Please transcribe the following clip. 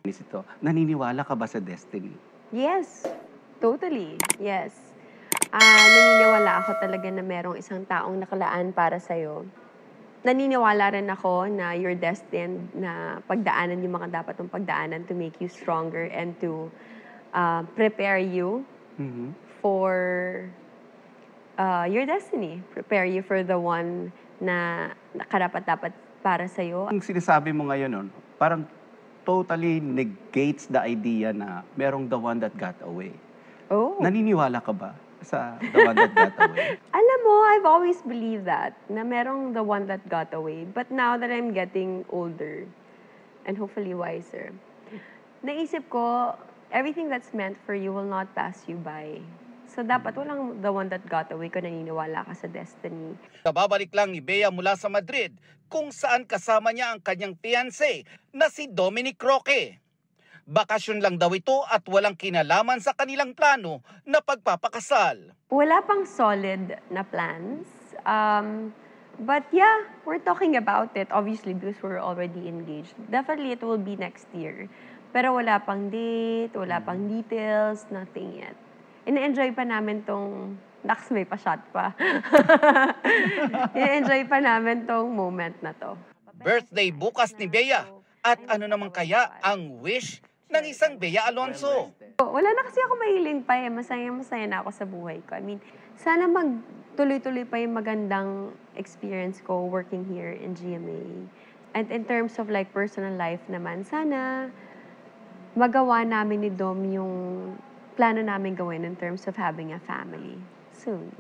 Ito, naniniwala ka ba sa destiny? Yes, totally, yes. Naniniwala ako talaga na merong isang taong nakalaan para sa'yo. Naniniwala rin ako na you're destined na pagdaanan yung mga dapat mong pagdaanan to make you stronger and to prepare you Mhm. for your destiny. Prepare you for the one na karapat-dapat para sa'yo. Ang sinasabi mo ngayon nun, parang totally negates the idea na merong the one that got away. Oh. Naniniwala ka ba sa the one that got away? Alam mo, I've always believed that, na merong the one that got away. But now that I'm getting older, and hopefully wiser, naisip ko, everything that's meant for you will not pass you by. So dapat walang the one that got away kung naniniwala ka sa destiny. Kababalik lang ni Bea mula sa Madrid kung saan kasama niya ang kanyang fiancé na si Dominic Roque. Bakasyon lang daw ito at walang kinalaman sa kanilang plano na pagpapakasal. Wala pang solid na plans. But yeah, we're talking about it, obviously, because we're already engaged. Definitely, it will be next year. Pero wala pang date, wala pang details, nothing yet. Ina-enjoy pa namin tong... Naks, may pa-shot pa. Ina-enjoy pa namin tong moment na to. Birthday bukas ni Bea. At ano naman kaya ang wish ng isang Bea Alonzo? Wala na kasi ako mahiling pa eh. Masaya-masaya na ako sa buhay ko. I mean, sana magtuloy-tuloy pa yung magandang experience ko working here in GMA. And in terms of like personal life naman, sana magawa namin ni Dom yung plano namin gawin in terms of having a family soon.